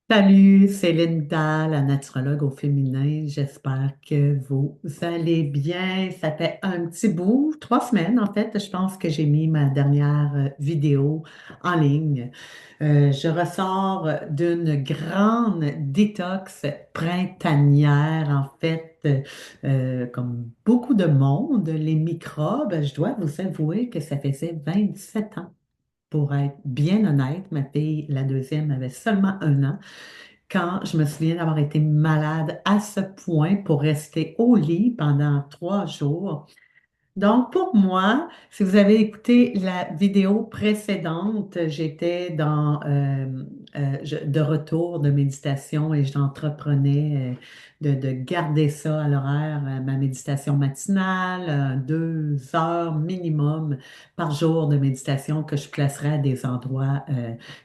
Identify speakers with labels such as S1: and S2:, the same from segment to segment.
S1: Salut, c'est Linda, la naturologue au féminin. J'espère que vous allez bien. Ça fait un petit bout, 3 semaines en fait. Je pense que j'ai mis ma dernière vidéo en ligne. Je ressors d'une grande détox printanière en fait. Comme beaucoup de monde, les microbes, je dois vous avouer que ça faisait 27 ans. Pour être bien honnête, ma fille, la deuxième, avait seulement 1 an quand je me souviens d'avoir été malade à ce point pour rester au lit pendant 3 jours. Donc, pour moi, si vous avez écouté la vidéo précédente, j'étais de retour de méditation et j'entreprenais de garder ça à l'horaire, ma méditation matinale, 2 heures minimum par jour de méditation que je placerai à des endroits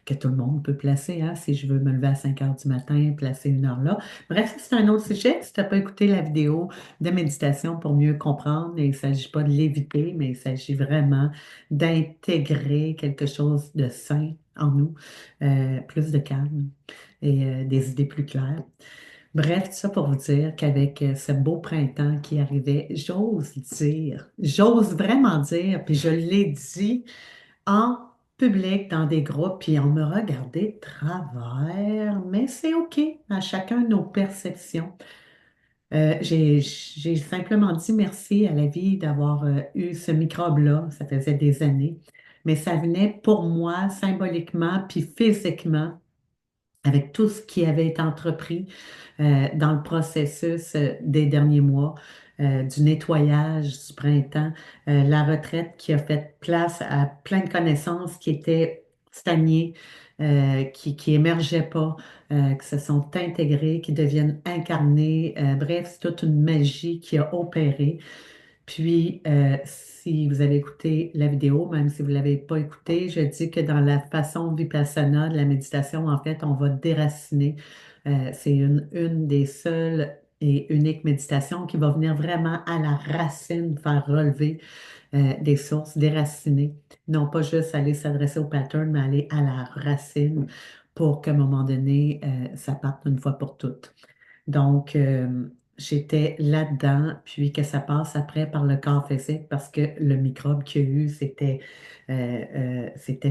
S1: que tout le monde peut placer. Hein, si je veux me lever à 5 heures du matin, placer 1 heure là. Bref, c'est un autre sujet. Si tu n'as pas écouté la vidéo, de méditation pour mieux comprendre. Et il ne s'agit pas de l'éviter, mais il s'agit vraiment d'intégrer quelque chose de sain en nous, plus de calme et des idées plus claires. Bref, tout ça pour vous dire qu'avec ce beau printemps qui arrivait, j'ose vraiment dire, puis je l'ai dit en public dans des groupes, puis on me regardait de travers, mais c'est OK, à chacun nos perceptions. J'ai simplement dit merci à la vie d'avoir eu ce microbe-là. Ça faisait des années. Mais ça venait pour moi symboliquement puis physiquement avec tout ce qui avait été entrepris dans le processus des derniers mois, du nettoyage du printemps, la retraite qui a fait place à plein de connaissances qui étaient stagnées, qui émergeaient pas, qui se sont intégrées, qui deviennent incarnées. Bref, c'est toute une magie qui a opéré. Puis, si vous avez écouté la vidéo, même si vous ne l'avez pas écoutée, je dis que dans la façon Vipassana de la méditation, en fait, on va déraciner. C'est une des seules et uniques méditations qui va venir vraiment à la racine, faire relever des sources, déraciner. Non pas juste aller s'adresser au pattern, mais aller à la racine pour qu'à un moment donné, ça parte une fois pour toutes. Donc, j'étais là-dedans, puis que ça passe après par le corps physique parce que le microbe qu'il y a eu, c'était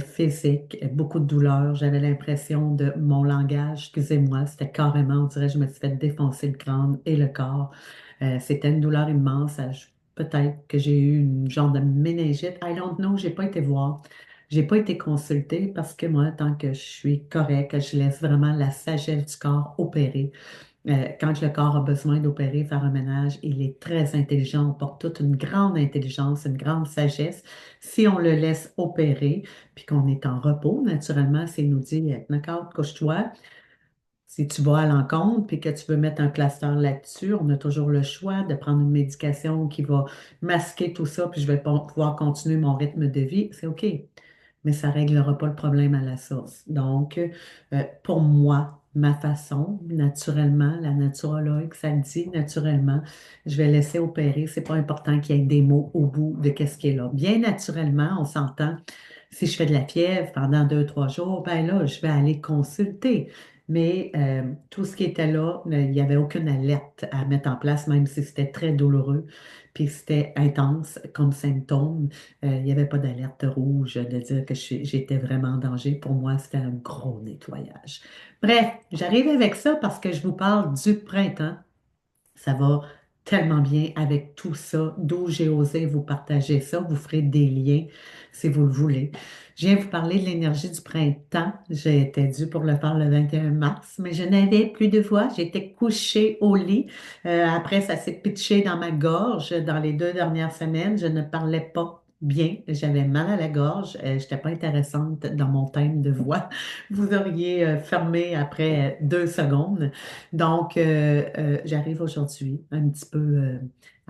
S1: physique, beaucoup de douleur. J'avais l'impression de mon langage, excusez-moi, c'était carrément, on dirait, je me suis fait défoncer le crâne et le corps. C'était une douleur immense. Peut-être que j'ai eu une genre de méningite. I don't know, j'ai pas été voir. J'ai pas été consultée parce que moi, tant que je suis correcte, je laisse vraiment la sagesse du corps opérer. Quand le corps a besoin d'opérer, faire un ménage, il est très intelligent. On porte toute une grande intelligence, une grande sagesse. Si on le laisse opérer, puis qu'on est en repos, naturellement, s'il nous dit, knock-out, couche-toi. Si tu vas à l'encontre, puis que tu veux mettre un plaster là-dessus, on a toujours le choix de prendre une médication qui va masquer tout ça, puis je vais pouvoir continuer mon rythme de vie. C'est OK, mais ça ne réglera pas le problème à la source. Donc, pour moi, ma façon, naturellement, la naturologue, ça le dit naturellement, je vais laisser opérer. C'est pas important qu'il y ait des mots au bout de qu'est-ce qui est là. Bien naturellement, on s'entend. Si je fais de la fièvre pendant 2, 3 jours, ben là, je vais aller consulter. Mais tout ce qui était là, il n'y avait aucune alerte à mettre en place, même si c'était très douloureux, puis c'était intense comme symptôme. Il n'y avait pas d'alerte rouge de dire que j'étais vraiment en danger. Pour moi, c'était un gros nettoyage. Bref, j'arrive avec ça parce que je vous parle du printemps. Ça va tellement bien avec tout ça, d'où j'ai osé vous partager ça. Vous ferez des liens si vous le voulez. Je viens vous parler de l'énergie du printemps. J'étais due pour le faire le 21 mars, mais je n'avais plus de voix. J'étais couchée au lit. Après, ça s'est pitché dans ma gorge dans les 2 dernières semaines. Je ne parlais pas bien. J'avais mal à la gorge. Je n'étais pas intéressante dans mon thème de voix. Vous auriez fermé après 2 secondes. Donc, j'arrive aujourd'hui un petit peu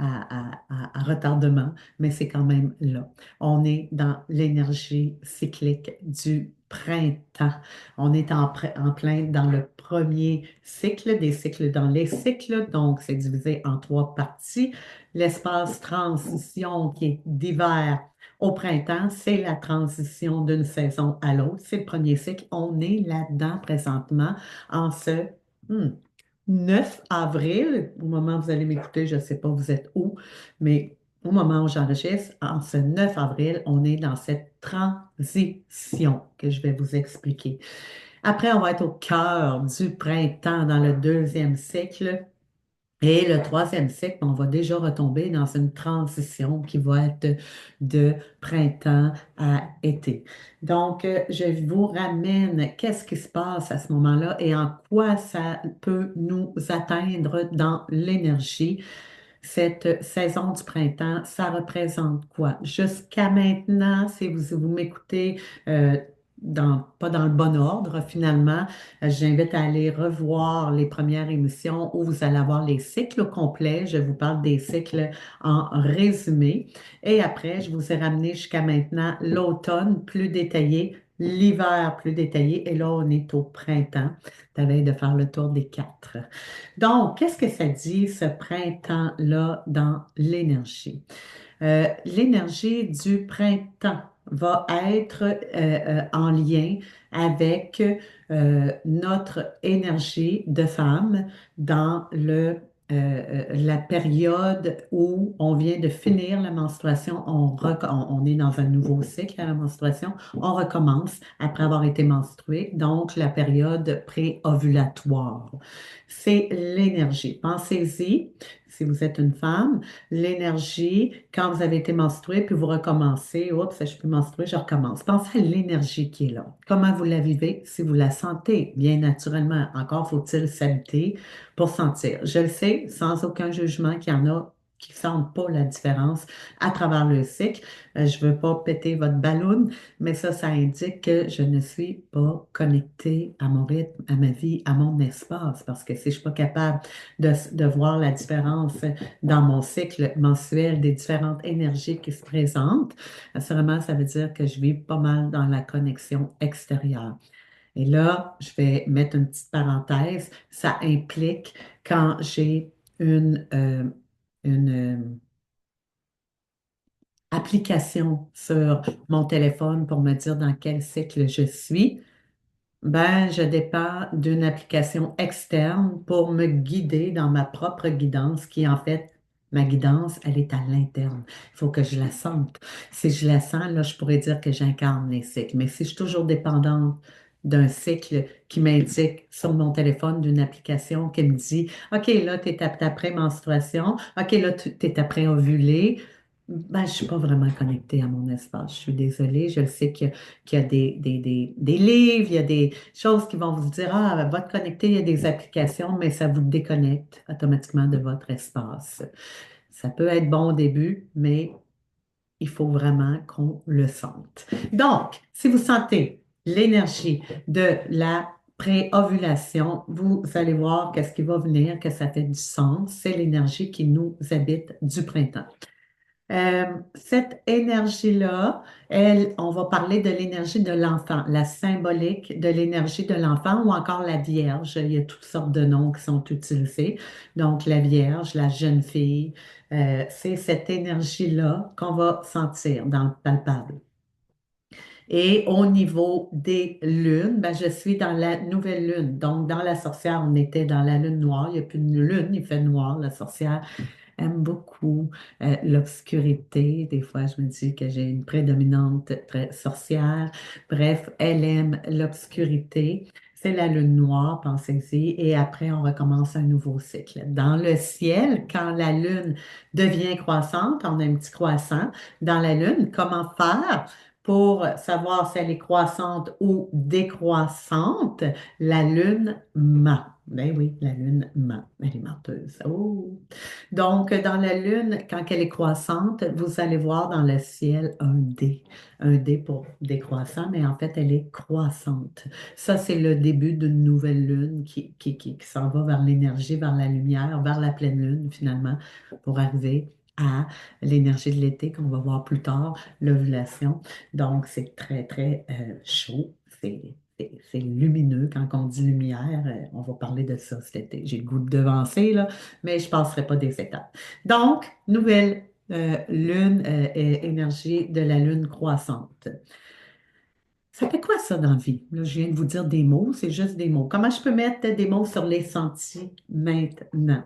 S1: à retardement, mais c'est quand même là. On est dans l'énergie cyclique du printemps. On est en plein dans le premier cycle, des cycles dans les cycles, donc c'est divisé en 3 parties. L'espace transition qui est d'hiver Au printemps, c'est la transition d'une saison à l'autre. C'est le premier cycle. On est là-dedans présentement en ce hmm, 9 avril. Au moment où vous allez m'écouter, je ne sais pas vous êtes où, mais au moment où j'enregistre, en ce 9 avril, on est dans cette transition que je vais vous expliquer. Après, on va être au cœur du printemps dans le deuxième cycle. Et le troisième cycle, on va déjà retomber dans une transition qui va être de printemps à été. Donc, je vous ramène qu'est-ce qui se passe à ce moment-là et en quoi ça peut nous atteindre dans l'énergie. Cette saison du printemps, ça représente quoi? Jusqu'à maintenant, si vous m'écoutez pas dans le bon ordre, finalement, j'invite à aller revoir les premières émissions où vous allez avoir les cycles complets. Je vous parle des cycles en résumé. Et après, je vous ai ramené jusqu'à maintenant l'automne plus détaillé, l'hiver plus détaillé. Et là, on est au printemps. Tu avais de faire le tour des quatre. Donc, qu'est-ce que ça dit, ce printemps-là, dans l'énergie? L'énergie du printemps va être en lien avec notre énergie de femme dans la période où on vient de finir la menstruation, on est dans un nouveau cycle à la menstruation, on recommence après avoir été menstrué, donc la période pré-ovulatoire. C'est l'énergie. Pensez-y, si vous êtes une femme, l'énergie, quand vous avez été menstrué, puis vous recommencez, oups, je suis plus menstruée, je recommence. Pensez à l'énergie qui est là. Comment vous la vivez? Si vous la sentez, bien naturellement, encore faut-il s'habiter pour sentir. Je le sais, sans aucun jugement, qu'il y en a qui ne sentent pas la différence à travers le cycle. Je ne veux pas péter votre ballon, mais ça indique que je ne suis pas connectée à mon rythme, à ma vie, à mon espace, parce que si je ne suis pas capable de voir la différence dans mon cycle mensuel des différentes énergies qui se présentent, assurément, ça veut dire que je vis pas mal dans la connexion extérieure. Et là, je vais mettre une petite parenthèse. Ça implique quand j'ai une application sur mon téléphone pour me dire dans quel cycle je suis, ben, je dépends d'une application externe pour me guider dans ma propre guidance, qui en fait, ma guidance, elle est à l'interne. Il faut que je la sente. Si je la sens, là, je pourrais dire que j'incarne les cycles. Mais si je suis toujours dépendante d'un cycle qui m'indique sur mon téléphone d'une application qui me dit, OK, là, tu es à ta pré-menstruation, OK, là, tu es après ovuler. Ben, je ne suis pas vraiment connectée à mon espace. Je suis désolée. Je le sais qu'il y a des livres, il y a des choses qui vont vous dire, ah, va te connecter, il y a des applications, mais ça vous déconnecte automatiquement de votre espace. Ça peut être bon au début, mais il faut vraiment qu'on le sente. Donc, si vous sentez l'énergie de la pré-ovulation, vous allez voir qu'est-ce qui va venir, que ça fait du sens. C'est l'énergie qui nous habite du printemps. Cette énergie-là, on va parler de l'énergie de l'enfant, la symbolique de l'énergie de l'enfant ou encore la Vierge. Il y a toutes sortes de noms qui sont utilisés. Donc, la Vierge, la jeune fille, c'est cette énergie-là qu'on va sentir dans le palpable. Et au niveau des lunes, ben, je suis dans la nouvelle lune. Donc, dans la sorcière, on était dans la lune noire. Il n'y a plus de lune, il fait noir. La sorcière aime beaucoup l'obscurité. Des fois, je me dis que j'ai une prédominante très sorcière. Bref, elle aime l'obscurité. C'est la lune noire, pensez-y. Et après, on recommence un nouveau cycle. Dans le ciel, quand la lune devient croissante, on a un petit croissant dans la lune. Comment faire pour savoir si elle est croissante ou décroissante? La lune ment. Ben oui, la lune ment. Elle est menteuse. Oh! Donc, dans la Lune, quand elle est croissante, vous allez voir dans le ciel un D pour décroissant, mais en fait, elle est croissante. Ça, c'est le début d'une nouvelle Lune qui s'en va vers l'énergie, vers la lumière, vers la pleine Lune, finalement, pour arriver à l'énergie de l'été qu'on va voir plus tard, l'ovulation. Donc, c'est très, très chaud. C'est lumineux. Quand on dit lumière, on va parler de ça cet été. J'ai le goût de devancer, là, mais je ne passerai pas des étapes. Donc, nouvelle lune, énergie de la lune croissante. Ça fait quoi ça dans la vie? Là, je viens de vous dire des mots, c'est juste des mots. Comment je peux mettre des mots sur les sentis maintenant?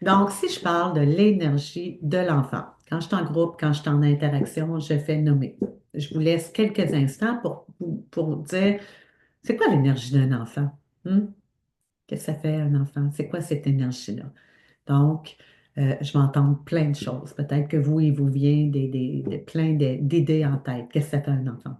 S1: Donc, si je parle de l'énergie de l'enfant, quand je suis en groupe, quand je suis en interaction, je fais nommer. Je vous laisse quelques instants pour dire, c'est quoi l'énergie d'un enfant? Hmm? Qu'est-ce que ça fait un enfant? C'est quoi cette énergie-là? Donc, je vais entendre plein de choses. Peut-être que vous, il vous vient plein d'idées en tête. Qu'est-ce que ça fait un enfant?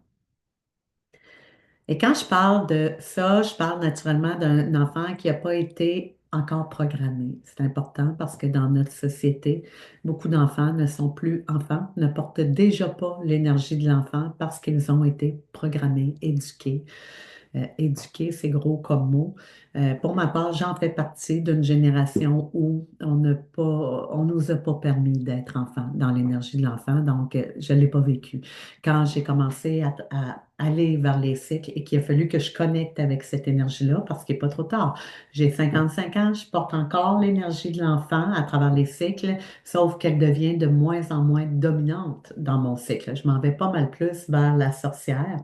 S1: Et quand je parle de ça, je parle naturellement d'un enfant qui n'a pas été encore programmé. C'est important parce que dans notre société, beaucoup d'enfants ne sont plus enfants, ne portent déjà pas l'énergie de l'enfant parce qu'ils ont été programmés, éduqués. Éduquer, c'est gros comme mot. Pour ma part, j'en fais partie d'une génération où on nous a pas permis d'être enfant, dans l'énergie de l'enfant, donc je ne l'ai pas vécu. Quand j'ai commencé à aller vers les cycles et qu'il a fallu que je connecte avec cette énergie-là, parce qu'il n'est pas trop tard. J'ai 55 ans, je porte encore l'énergie de l'enfant à travers les cycles, sauf qu'elle devient de moins en moins dominante dans mon cycle. Je m'en vais pas mal plus vers la sorcière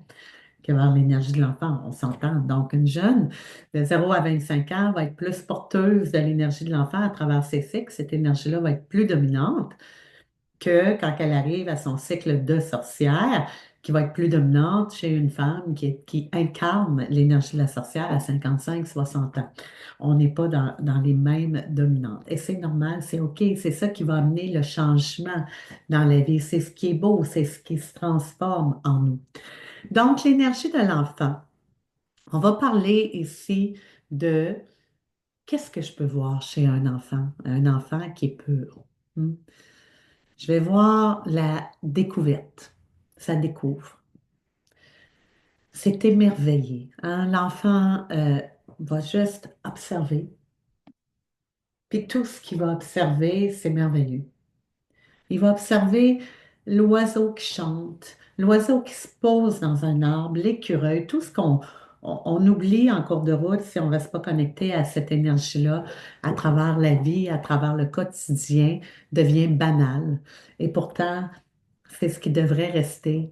S1: que vers l'énergie de l'enfant, on s'entend. Donc, une jeune de 0 à 25 ans va être plus porteuse de l'énergie de l'enfant à travers ses cycles. Cette énergie-là va être plus dominante que quand elle arrive à son cycle de sorcière, qui va être plus dominante chez une femme qui incarne l'énergie de la sorcière à 55, 60 ans. On n'est pas dans les mêmes dominantes. Et c'est normal, c'est OK. C'est ça qui va amener le changement dans la vie. C'est ce qui est beau, c'est ce qui se transforme en nous. Donc, l'énergie de l'enfant. On va parler ici de qu'est-ce que je peux voir chez un enfant qui est pur. Hmm. Je vais voir la découverte. Ça découvre. C'est émerveillé, hein. L'enfant va juste observer. Puis tout ce qu'il va observer, c'est merveilleux. Il va observer l'oiseau qui chante, l'oiseau qui se pose dans un arbre, l'écureuil, tout ce qu'on oublie en cours de route si on ne reste pas connecté à cette énergie-là à travers la vie, à travers le quotidien, devient banal. Et pourtant, c'est ce qui devrait rester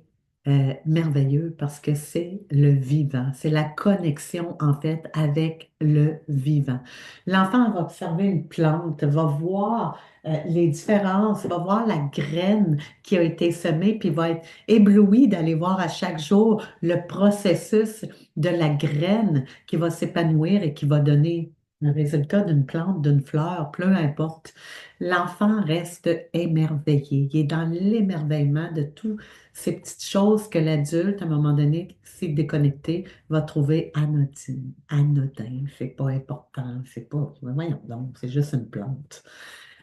S1: merveilleux parce que c'est le vivant. C'est la connexion, en fait, avec le vivant. L'enfant va observer une plante, va voir les différences, va voir la graine qui a été semée, puis va être ébloui d'aller voir à chaque jour le processus de la graine qui va s'épanouir et qui va donner le résultat d'une plante, d'une fleur, peu importe. L'enfant reste émerveillé. Il est dans l'émerveillement de toutes ces petites choses que l'adulte, à un moment donné, s'il est déconnecté, va trouver anodine. Anodin, c'est pas important, c'est pas. Voyons donc, c'est juste une plante.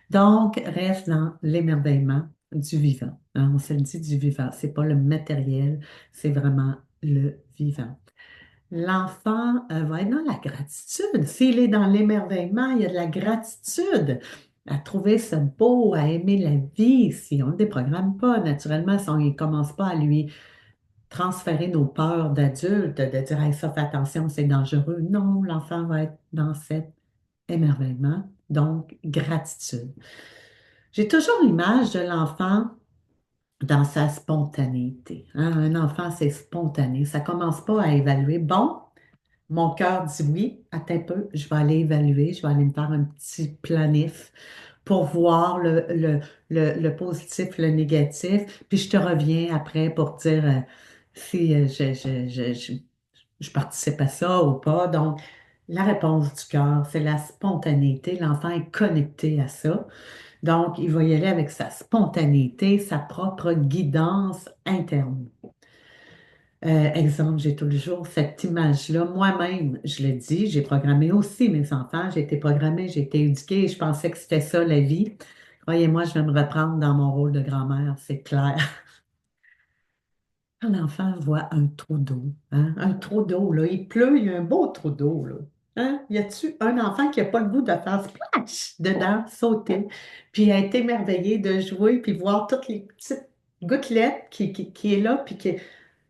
S1: Donc, reste dans l'émerveillement du vivant, hein. On se le dit du vivant. C'est pas le matériel, c'est vraiment le vivant. L'enfant va être dans la gratitude. S'il est dans l'émerveillement, il y a de la gratitude à trouver ça beau, à aimer la vie. Si on ne le déprogramme pas, naturellement, si on ne commence pas à lui transférer nos peurs d'adulte, de dire hey, ça, fais attention, c'est dangereux. Non, l'enfant va être dans cet émerveillement, donc gratitude. J'ai toujours l'image de l'enfant dans sa spontanéité, hein. Un enfant, c'est spontané. Ça ne commence pas à évaluer. Bon, mon cœur dit oui, attends un peu, je vais aller évaluer, je vais aller me faire un petit planif pour voir le positif, le négatif, puis je te reviens après pour dire si je participe à ça ou pas. Donc, la réponse du cœur, c'est la spontanéité. L'enfant est connecté à ça. Donc, il va y aller avec sa spontanéité, sa propre guidance interne. Exemple, j'ai toujours cette image-là. Moi-même, je le dis, j'ai programmé aussi mes enfants. J'ai été programmée, j'ai été éduquée. Je pensais que c'était ça la vie. Croyez-moi, je vais me reprendre dans mon rôle de grand-mère, c'est clair. Quand l'enfant voit un trou d'eau, hein, un trou d'eau, là, il pleut, il y a un beau trou d'eau, là. Hein? Y a-tu un enfant qui n'a pas le goût de faire splash dedans, sauter, puis être émerveillé de jouer, puis voir toutes les petites gouttelettes qui est là, puis qui,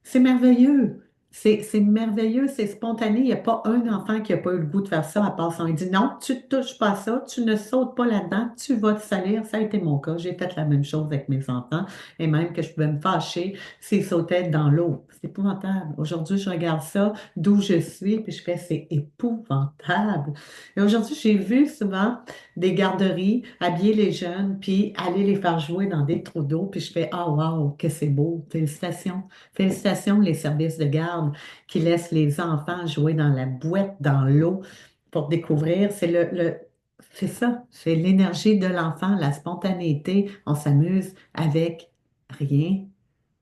S1: c'est merveilleux. C'est merveilleux, c'est spontané. Il n'y a pas un enfant qui n'a pas eu le goût de faire ça à part ça. Il dit non, tu ne touches pas à ça, tu ne sautes pas là-dedans, tu vas te salir. Ça a été mon cas. J'ai fait la même chose avec mes enfants et même que je pouvais me fâcher s'ils sautaient dans l'eau. C'est épouvantable. Aujourd'hui, je regarde ça d'où je suis puis je fais c'est épouvantable. Et aujourd'hui, j'ai vu souvent des garderies habiller les jeunes puis aller les faire jouer dans des trous d'eau puis je fais ah wow, que c'est beau. Félicitations. Félicitations les services de garde qui laissent les enfants jouer dans la bouette, dans l'eau pour découvrir. C'est ça, c'est l'énergie de l'enfant, la spontanéité. On s'amuse avec rien,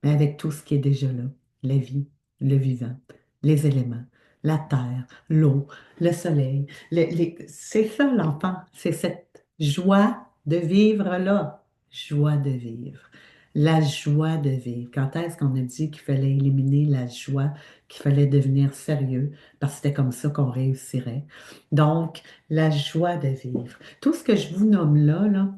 S1: mais avec tout ce qui est déjà là. La vie, le vivant, les éléments, la terre, l'eau, le soleil. C'est ça l'enfant, c'est cette joie de vivre là. Joie de vivre. La joie de vivre. Quand est-ce qu'on a dit qu'il fallait éliminer la joie, qu'il fallait devenir sérieux, parce que c'était comme ça qu'on réussirait. Donc, la joie de vivre. Tout ce que je vous nomme là,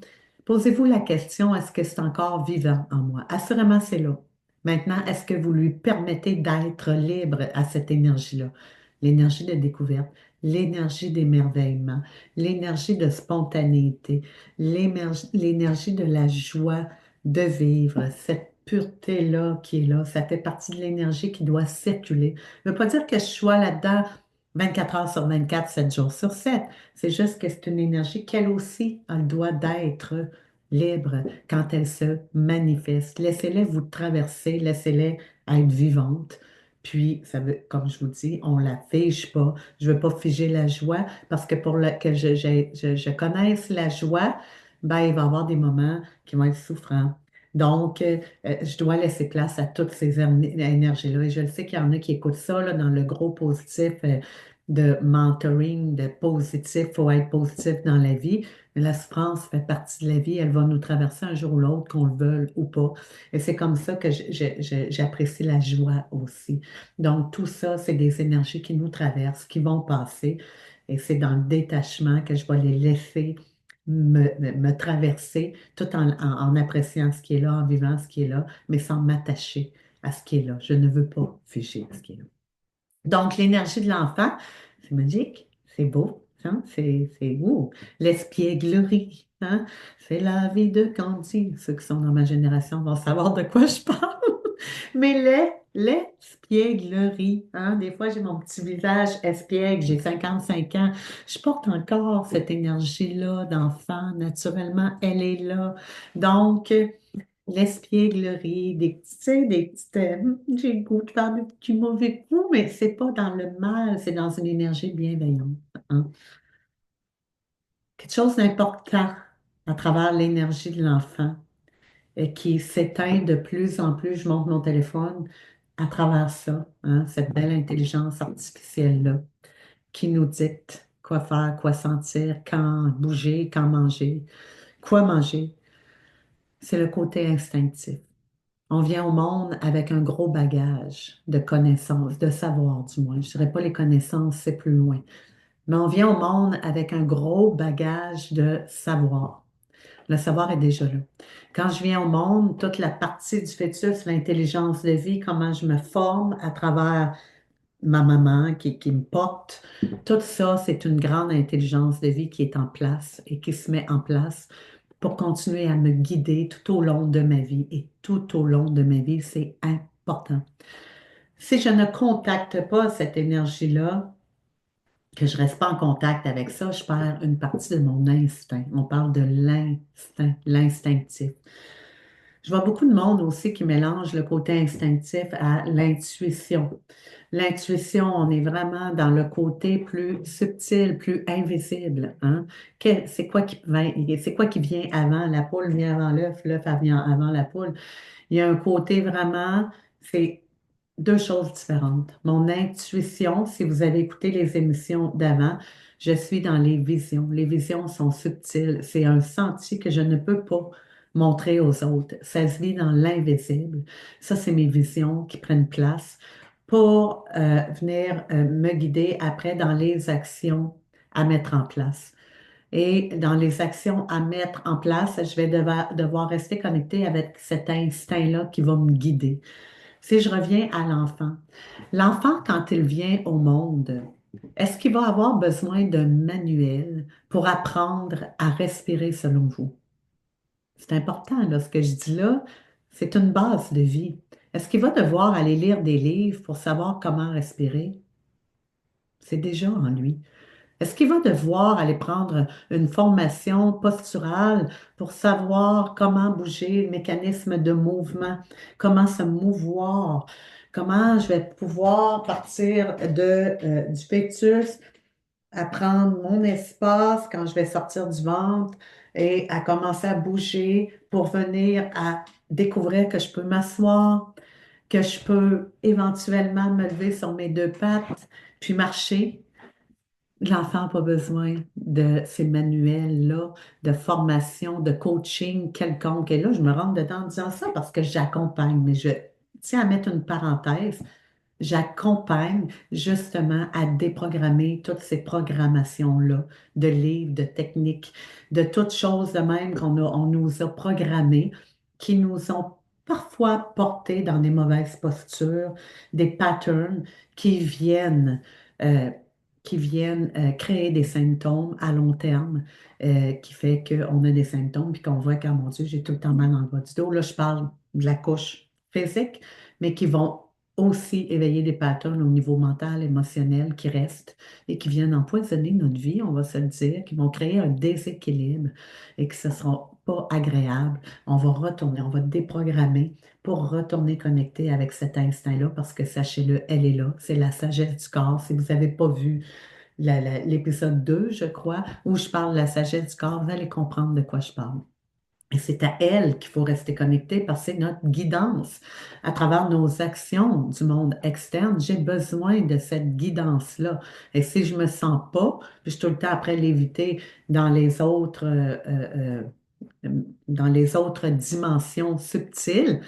S1: posez-vous la question, est-ce que c'est encore vivant en moi? Assurément, c'est là. Maintenant, est-ce que vous lui permettez d'être libre à cette énergie-là? L'énergie de découverte, l'énergie d'émerveillement, l'énergie de spontanéité, l'énergie de la joie de vivre, cette pureté-là qui est là, ça fait partie de l'énergie qui doit circuler. Ça ne veut pas dire que je sois là-dedans 24 heures sur 24, 7 jours sur 7. C'est juste que c'est une énergie qu'elle aussi, elle doit d'être libre quand elle se manifeste. Laissez-les vous traverser, laissez-les être vivantes. Puis, ça veut, comme je vous dis, on la fige pas. Je ne veux pas figer la joie parce que que je connaisse la joie, ben, il va y avoir des moments qui vont être souffrants. Donc, je dois laisser place à toutes ces énergies-là. Et je le sais qu'il y en a qui écoutent ça là, dans le gros positif de mentoring, de positif. Il faut être positif dans la vie. Mais la souffrance fait partie de la vie. Elle va nous traverser un jour ou l'autre, qu'on le veuille ou pas. Et c'est comme ça que j'apprécie la joie aussi. Donc, tout ça, c'est des énergies qui nous traversent, qui vont passer. Et c'est dans le détachement que je vais les laisser me traverser tout en appréciant ce qui est là, en vivant ce qui est là, mais sans m'attacher à ce qui est là. Je ne veux pas figer ce qui est là. Donc, l'énergie de l'enfant, c'est magique, c'est beau, hein? Ouh, l'espièglerie, hein? C'est la vie de Candy. Ceux qui sont dans ma génération vont savoir de quoi je parle. Mais l'espièglerie, hein? Des fois, j'ai mon petit visage espiègle, j'ai 55 ans. Je porte encore cette énergie-là d'enfant. Naturellement, elle est là. Donc, l'espièglerie, tu sais, des petites, j'ai le goût de faire des petits mauvais coups, mais c'est pas dans le mal, c'est dans une énergie bienveillante, hein. Quelque chose d'important à travers l'énergie de l'enfant et qui s'éteint de plus en plus, je monte mon téléphone à travers ça, hein, cette belle intelligence artificielle-là qui nous dicte quoi faire, quoi sentir, quand bouger, quand manger, quoi manger. C'est le côté instinctif. On vient au monde avec un gros bagage de connaissances, de savoir du moins. Je ne dirais pas les connaissances, c'est plus loin. Mais on vient au monde avec un gros bagage de savoir. Le savoir est déjà là. Quand je viens au monde, toute la partie du fœtus, l'intelligence de vie, comment je me forme à travers ma maman qui me porte, tout ça, c'est une grande intelligence de vie qui est en place et qui se met en place pour continuer à me guider tout au long de ma vie. Et tout au long de ma vie, c'est important. Si je ne contacte pas cette énergie-là, que je ne reste pas en contact avec ça, je perds une partie de mon instinct. On parle de l'instinct, l'instinctif. Je vois beaucoup de monde aussi qui mélange le côté instinctif à l'intuition. L'intuition, on est vraiment dans le côté plus subtil, plus invisible, hein. C'est quoi qui vient avant? La poule vient avant l'œuf vient avant la poule. Il y a un côté vraiment, c'est deux choses différentes. Mon intuition, si vous avez écouté les émissions d'avant, je suis dans les visions. Les visions sont subtiles. C'est un senti que je ne peux pas montrer aux autres. Ça se vit dans l'invisible. Ça, c'est mes visions qui prennent place pour venir me guider après dans les actions à mettre en place. Et dans les actions à mettre en place, je vais devoir rester connectée avec cet instinct-là qui va me guider. Si je reviens à l'enfant, l'enfant, quand il vient au monde, est-ce qu'il va avoir besoin d'un manuel pour apprendre à respirer selon vous? C'est important, là, ce que je dis là, c'est une base de vie. Est-ce qu'il va devoir aller lire des livres pour savoir comment respirer? C'est déjà en lui. Est-ce qu'il va devoir aller prendre une formation posturale pour savoir comment bouger, le mécanisme de mouvement, comment se mouvoir, comment je vais pouvoir partir du fœtus à prendre mon espace quand je vais sortir du ventre et à commencer à bouger pour venir à découvrir que je peux m'asseoir, que je peux éventuellement me lever sur mes deux pattes, puis marcher. L'enfant n'a pas besoin de ces manuels-là, de formation, de coaching quelconque. Et là, je me rentre dedans en disant ça parce que j'accompagne, mais je tiens à mettre une parenthèse. J'accompagne justement à déprogrammer toutes ces programmations-là de livres, de techniques, de toutes choses de même on nous a programmées, qui nous ont parfois portés dans des mauvaises postures, des patterns qui viennent, euh, créer des symptômes à long terme, qui fait qu'on a des symptômes puis qu'on voit que, oh mon Dieu, j'ai tout le temps mal dans le bas du dos. Là, je parle de la couche physique, mais qui vont aussi éveiller des patterns au niveau mental, émotionnel qui restent et qui viennent empoisonner notre vie, on va se le dire, qui vont créer un déséquilibre et que ce ne sera pas agréable. On va retourner, on va déprogrammer pour retourner connecter avec cet instinct-là parce que sachez-le, elle est là. C'est la sagesse du corps. Si vous n'avez pas vu l'épisode 2, je crois, où je parle de la sagesse du corps, vous allez comprendre de quoi je parle. Et c'est à elle qu'il faut rester connecté parce que c'est notre guidance. À travers nos actions du monde externe, j'ai besoin de cette guidance-là. Et si je ne me sens pas, puis je suis tout le temps après l'éviter dans dans les autres dimensions subtiles,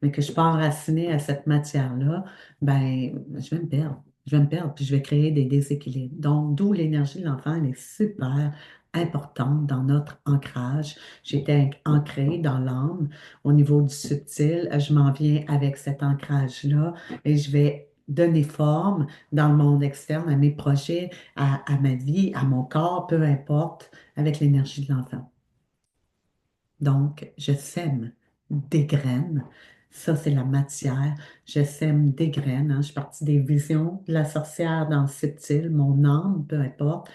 S1: mais que je suis pas enracinée à cette matière-là, ben, je vais me perdre. Je vais me perdre, puis je vais créer des déséquilibres. Donc, d'où l'énergie de l'enfant, elle est super importante dans notre ancrage. J'étais ancrée dans l'âme au niveau du subtil. Je m'en viens avec cet ancrage-là et je vais donner forme dans le monde externe à mes projets, à ma vie, à mon corps, peu importe, avec l'énergie de l'enfant. Donc, je sème des graines. Ça, c'est la matière. Je sème des graines, hein. Je suis partie des visions de la sorcière dans le subtil, mon âme, peu importe,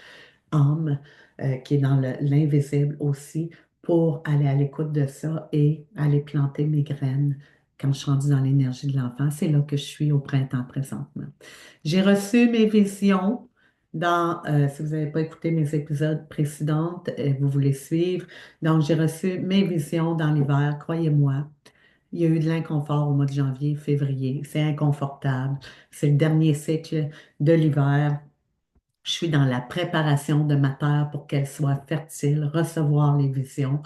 S1: âme, qui est dans l'invisible aussi, pour aller à l'écoute de ça et aller planter mes graines quand je suis rendue dans l'énergie de l'enfant. C'est là que je suis au printemps présentement. J'ai reçu mes visions si vous n'avez pas écouté mes épisodes précédents, vous voulez suivre. Donc, j'ai reçu mes visions dans l'hiver, croyez-moi. Il y a eu de l'inconfort au mois de janvier, février. C'est inconfortable. C'est le dernier cycle de l'hiver. Je suis dans la préparation de ma terre pour qu'elle soit fertile, recevoir les visions.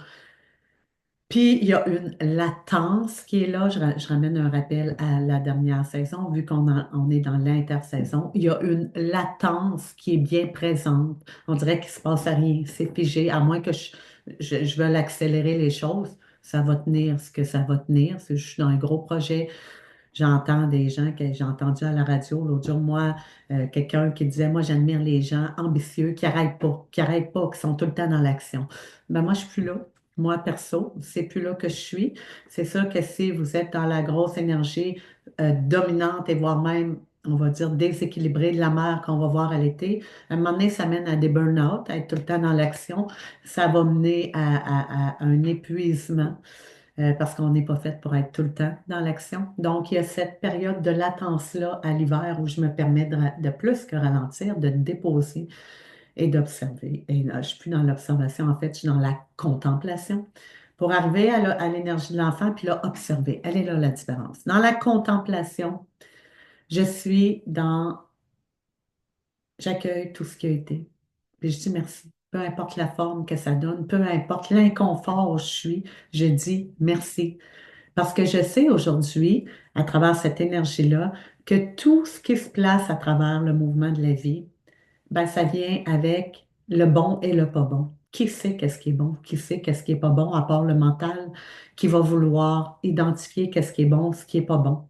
S1: Puis, il y a une latence qui est là. Je ramène un rappel à la dernière saison, vu on est dans l'intersaison. Il y a une latence qui est bien présente. On dirait qu'il ne se passe rien. C'est figé, à moins que je veuille accélérer les choses. Ça va tenir ce que ça va tenir. Je suis dans un gros projet. J'entends des gens que j'ai entendus à la radio l'autre jour, moi, quelqu'un qui disait, moi, j'admire les gens ambitieux qui n'arrêtent pas, qui sont tout le temps dans l'action. Ben, moi, je suis plus là. Moi, perso, c'est plus là que je suis. C'est sûr que si vous êtes dans la grosse énergie dominante et voire même, on va dire, déséquilibrée de la mer qu'on va voir à l'été, à un moment donné, ça mène à des burn-out, à être tout le temps dans l'action. Ça va mener à un épuisement parce qu'on n'est pas fait pour être tout le temps dans l'action. Donc, il y a cette période de latence-là à l'hiver où je me permets de plus que ralentir, de déposer et d'observer. Et là, je suis plus dans l'observation, en fait, je suis dans la contemplation pour arriver à l'énergie de l'enfant, puis là, observer. Elle est là la différence. Dans la contemplation, je suis dans, j'accueille tout ce qui a été. Puis je dis merci. Peu importe la forme que ça donne, peu importe l'inconfort où je suis, je dis merci. Parce que je sais aujourd'hui, à travers cette énergie-là, que tout ce qui se place à travers le mouvement de la vie, ben, ça vient avec le bon et le pas bon. Qui sait qu'est-ce qui est bon? Qui sait qu'est-ce qui est pas bon, à part le mental qui va vouloir identifier qu'est-ce qui est bon, ce qui est pas bon.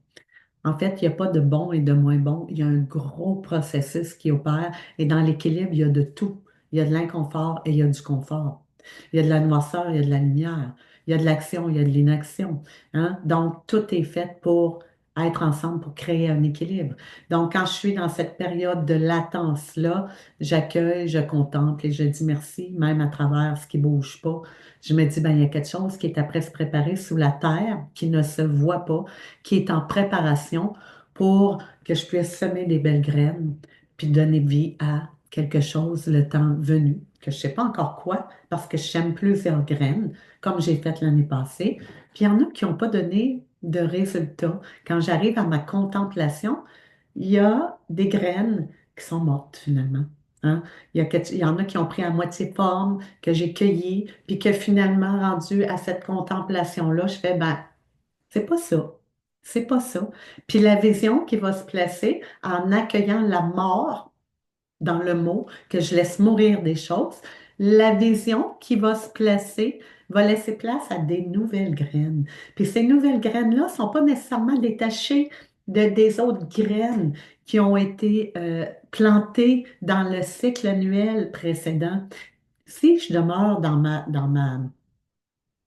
S1: En fait, il n'y a pas de bon et de moins bon. Il y a un gros processus qui opère. Et dans l'équilibre, il y a de tout. Il y a de l'inconfort et il y a du confort. Il y a de la noirceur, il y a de la lumière. Il y a de l'action, il y a de l'inaction. Hein? Donc, tout est fait pour être ensemble, pour créer un équilibre. Donc, quand je suis dans cette période de latence-là, j'accueille, je contemple et je dis merci, même à travers ce qui ne bouge pas. Je me dis, ben, il y a quelque chose qui est après se préparer sous la terre, qui ne se voit pas, qui est en préparation pour que je puisse semer des belles graines, puis donner vie à quelque chose le temps venu, que je ne sais pas encore quoi, parce que je sème plusieurs graines, comme j'ai fait l'année passée. Puis il y en a qui n'ont pas donné de résultat. Quand j'arrive à ma contemplation, il y a des graines qui sont mortes finalement. Hein? Il y en a qui ont pris à moitié forme, que j'ai cueilli, puis que finalement, rendu à cette contemplation-là, je fais, ben, c'est pas ça. C'est pas ça. Puis la vision qui va se placer en accueillant la mort dans le mot, que je laisse mourir des choses, la vision qui va se placer va laisser place à des nouvelles graines. Puis ces nouvelles graines-là ne sont pas nécessairement détachées des autres graines qui ont été plantées dans le cycle annuel précédent. Si je demeure dans ma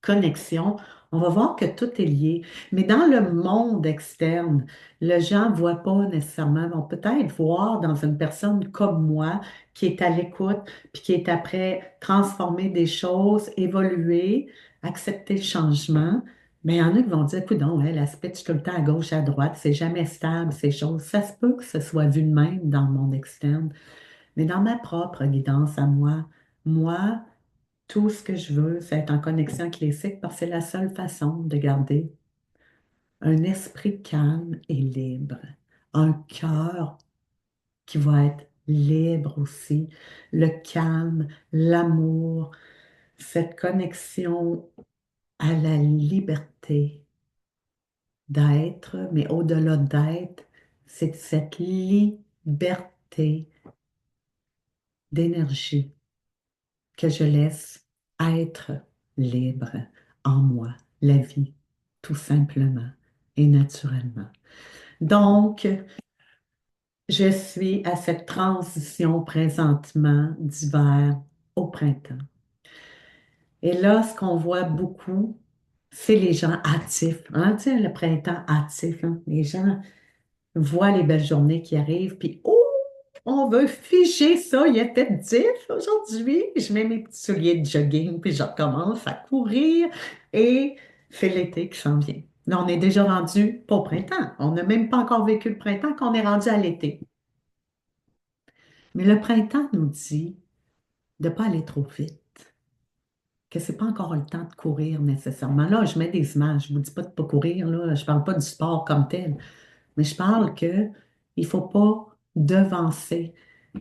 S1: connexion, on va voir que tout est lié. Mais dans le monde externe, les gens ne voient pas nécessairement, vont peut-être voir dans une personne comme moi qui est à l'écoute, puis qui est après transformer des choses, évoluer, accepter le changement. Mais il y en a qui vont dire, écoute, elle se pitche tout le temps à gauche, à droite, c'est jamais stable, ces choses. Ça se peut que ce soit vu de même dans le monde externe. Mais dans ma propre guidance à moi, tout ce que je veux, c'est être en connexion avec les cycles parce que c'est la seule façon de garder un esprit calme et libre, un cœur qui va être libre aussi, le calme, l'amour, cette connexion à la liberté d'être, mais au-delà d'être, c'est cette liberté d'énergie que je laisse être libre en moi, la vie, tout simplement et naturellement. Donc, je suis à cette transition présentement d'hiver au printemps. Et là, ce qu'on voit beaucoup, c'est les gens actifs. Hein? Tu sais, le printemps actif, hein? Les gens voient les belles journées qui arrivent, puis oh, on veut figer ça. Il était 10 aujourd'hui. Je mets mes petits souliers de jogging, puis je recommence à courir. Et c'est l'été qui s'en vient. Là, on est déjà rendu, pas au printemps. On n'a même pas encore vécu le printemps qu'on est rendu à l'été. Mais le printemps nous dit de ne pas aller trop vite, que ce n'est pas encore le temps de courir nécessairement. Là, je mets des images. Je ne vous dis pas de ne pas courir, là. Je ne parle pas du sport comme tel. Mais je parle que il ne faut pas devancer.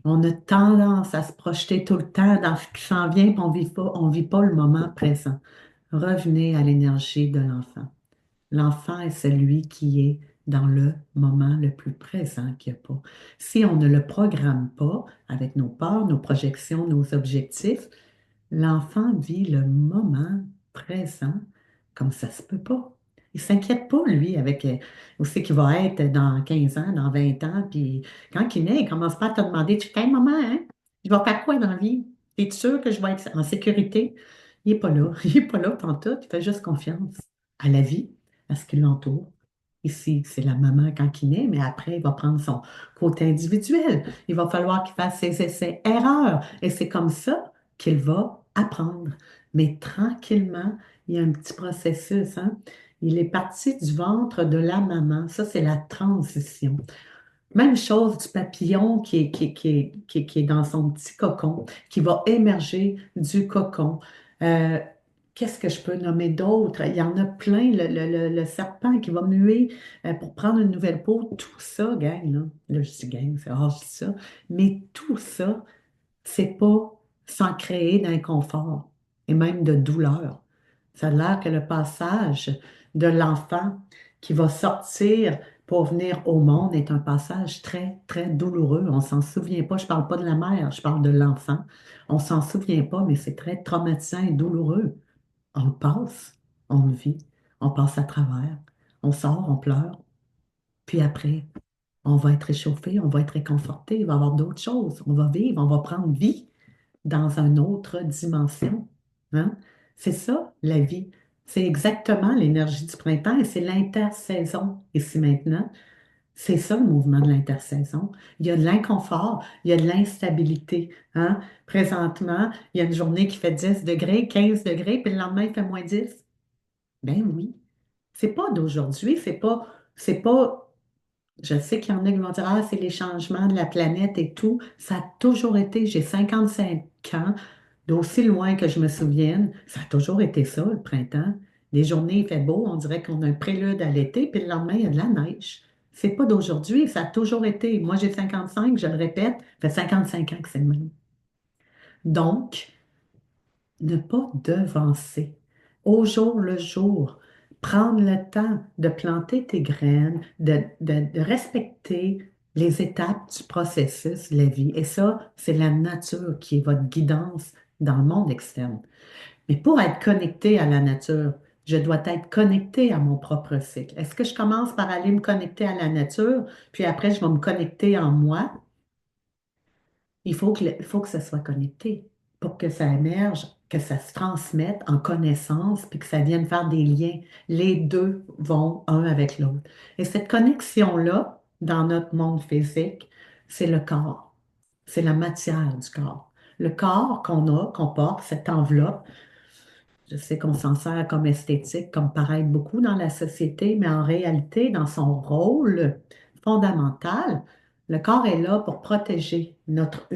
S1: On a tendance à se projeter tout le temps dans ce qui s'en vient, puis on vit pas le moment présent. Revenez à l'énergie de l'enfant. L'enfant est celui qui est dans le moment le plus présent qu'il n'y a pas. Si on ne le programme pas avec nos peurs, nos projections, nos objectifs, l'enfant vit le moment présent comme ça se peut pas. Il s'inquiète pas, lui, avec où c'est qu'il va être dans 15 ans, dans 20 ans. Puis quand il naît, il commence pas à te demander, tu fais, maman, hein? Je vais faire quoi dans la vie? Es-tu sûr que je vais être en sécurité? Il n'est pas là. Il n'est pas là pantoute. Il fait juste confiance à la vie, à ce qui l'entoure. Ici, c'est la maman quand il naît, mais après, il va prendre son côté individuel. Il va falloir qu'il fasse ses essais-erreurs. Et c'est comme ça qu'il va apprendre. Mais tranquillement, il y a un petit processus, hein. Il est parti du ventre de la maman. Ça, c'est la transition. Même chose du papillon qui est dans son petit cocon, qui va émerger du cocon. Euh, Qu'est-ce que je peux nommer d'autre? Il y en a plein. Le serpent qui va muer pour prendre une nouvelle peau. Tout ça, gang, là. Là, je dis gang, c'est rare, je dis ça. Mais tout ça, c'est pas sans créer d'inconfort et même de douleur. Ça a l'air que le passage de l'enfant qui va sortir pour venir au monde est un passage très, très douloureux. On s'en souvient pas. Je parle pas de la mère, je parle de l'enfant. On s'en souvient pas, mais c'est très traumatisant et douloureux. On le passe, on le vit, on passe à travers, on sort, on pleure, Puis après, on va être réchauffé, on va être réconforté, il va y avoir d'autres choses. On va vivre, on va prendre vie dans une autre dimension. Hein? C'est ça, la vie. C'est exactement l'énergie du printemps et c'est l'intersaison ici maintenant. C'est ça le mouvement de l'intersaison. Il y a de l'inconfort, il y a de l'instabilité. Hein? Présentement, il y a une journée qui fait 10 degrés, 15 degrés, puis le lendemain, il fait -10. Ben oui. C'est pas d'aujourd'hui, c'est pas, je sais qu'il y en a qui vont dire, ah, c'est les changements de la planète et tout. Ça a toujours été, j'ai 55 ans, d'aussi loin que je me souvienne, ça a toujours été ça, le printemps. Les journées, il fait beau, on dirait qu'on a un prélude à l'été, puis le lendemain, il y a de la neige. C'est pas d'aujourd'hui, ça a toujours été. Moi, j'ai 55, je le répète, ça fait 55 ans que c'est le même. Donc, ne pas devancer. Au jour le jour, prendre le temps de planter tes graines, de respecter les étapes du processus de la vie. Et ça, c'est la nature qui est votre guidance dans le monde externe. Mais pour être connecté à la nature, je dois être connecté à mon propre cycle. Est-ce que je commence par aller me connecter à la nature, puis après je vais me connecter en moi? Il faut que ça soit connecté pour que ça émerge, que ça se transmette en connaissance, puis que ça vienne faire des liens. Les deux vont un avec l'autre. Et cette connexion-là, dans notre monde physique, c'est le corps. C'est la matière du corps. Le corps qu'on a, qu'on porte, cette enveloppe, je sais qu'on s'en sert comme esthétique, comme paraît beaucoup dans la société, mais en réalité, dans son rôle fondamental, le corps est là pour protéger notre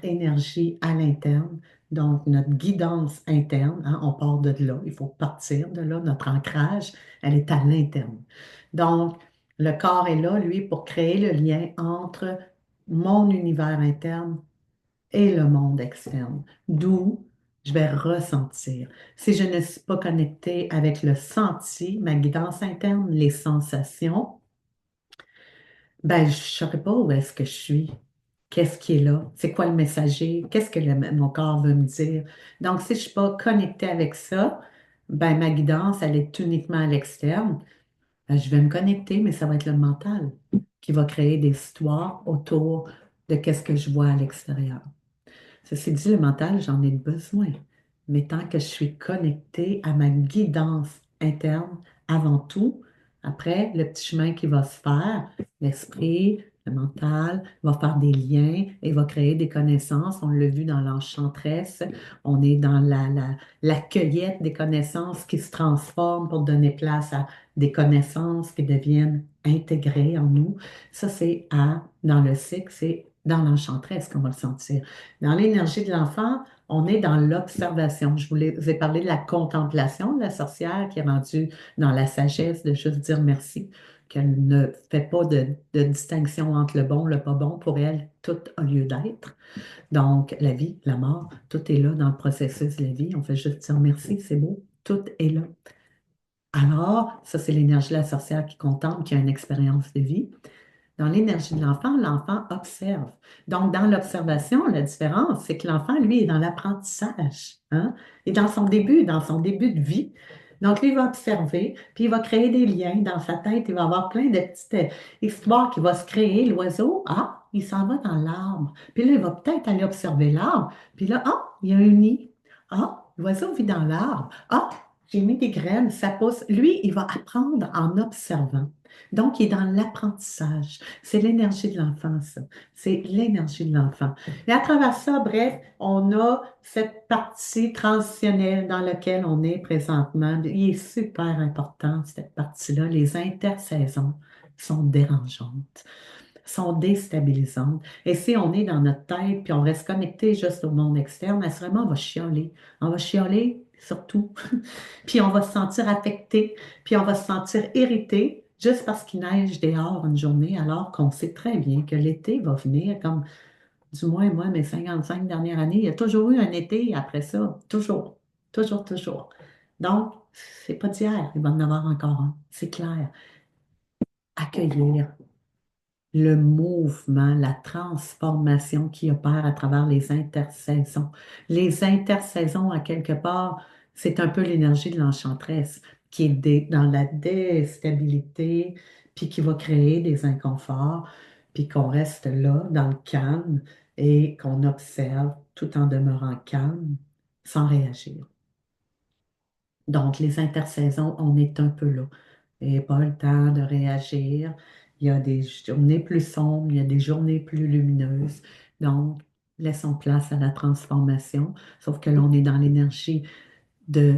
S1: énergie à l'interne, donc notre guidance interne. Hein, on part de là, il faut partir de là. Notre ancrage, elle est à l'interne. Donc, le corps est là, lui, pour créer le lien entre mon univers interne et le monde externe, d'où je vais ressentir. Si je ne suis pas connectée avec le senti, ma guidance interne, les sensations, ben, je ne saurais pas où est-ce que je suis. Qu'est-ce qui est là? C'est quoi le messager? Qu'est-ce que mon corps veut me dire? Donc, si je ne suis pas connectée avec ça, ben, ma guidance, elle est uniquement à l'externe. Ben, je vais me connecter, mais ça va être le mental qui va créer des histoires autour de qu'est-ce que je vois à l'extérieur. Ceci dit, le mental, j'en ai besoin. Mais tant que je suis connectée à ma guidance interne avant tout, après, le petit chemin qui va se faire, l'esprit, le mental, va faire des liens et va créer des connaissances. On l'a vu dans l'enchantresse. On est dans la cueillette des connaissances qui se transforment pour donner place à des connaissances qui deviennent intégrées en nous. Ça, dans le cycle, c'est dans l'enchantresse qu'on va le sentir. Dans l'énergie de l'enfant, on est dans l'observation. Vous ai parlé de la contemplation de la sorcière qui est rendue dans la sagesse de juste dire merci, qu'elle ne fait pas de distinction entre le bon, le pas bon. Pour elle, tout a lieu d'être. Donc, la vie, la mort, tout est là dans le processus de la vie. On fait juste dire merci, c'est beau, tout est là. Alors, ça, c'est l'énergie de la sorcière qui contemple, qui a une expérience de vie. Dans l'énergie de l'enfant observe. Donc, dans l'observation, la différence, c'est que l'enfant, lui, est dans l'apprentissage, hein? Et dans son début de vie. Donc, lui, il va observer, puis il va créer des liens dans sa tête. Il va avoir plein de petites histoires qui vont se créer. L'oiseau, ah, il s'en va dans l'arbre. Puis là, il va peut-être aller observer l'arbre. Puis là, ah, il y a un nid. Ah, l'oiseau vit dans l'arbre. Ah, j'ai mis des graines, ça pousse. Lui, il va apprendre en observant. Donc, il est dans l'apprentissage. C'est l'énergie de l'enfant, ça. C'est l'énergie de l'enfant. Et à travers ça, bref, on a cette partie transitionnelle dans laquelle on est présentement. Il est super important, cette partie-là. Les intersaisons sont dérangeantes, sont déstabilisantes. Et si on est dans notre tête, puis on reste connecté juste au monde externe, assurément, on va chialer. On va chialer surtout. Puis on va se sentir affecté, puis on va se sentir irrité juste parce qu'il neige dehors une journée, alors qu'on sait très bien que l'été va venir, comme du moins moi, mes 55 dernières années, il y a toujours eu un été après ça, toujours, toujours, toujours. Donc, c'est pas d'hier, il va en avoir encore un, c'est clair. Accueillir le mouvement, la transformation qui opère à travers les intersaisons. Les intersaisons, à quelque part, c'est un peu l'énergie de l'enchanteresse qui est dans la déstabilité, puis qui va créer des inconforts, puis qu'on reste là dans le calme et qu'on observe tout en demeurant calme, sans réagir. Donc, les intersaisons, on est un peu là. Il n'y a pas le temps de réagir. Il y a des journées plus sombres, il y a des journées plus lumineuses. Donc, laissons place à la transformation. Sauf que là, on est dans l'énergie de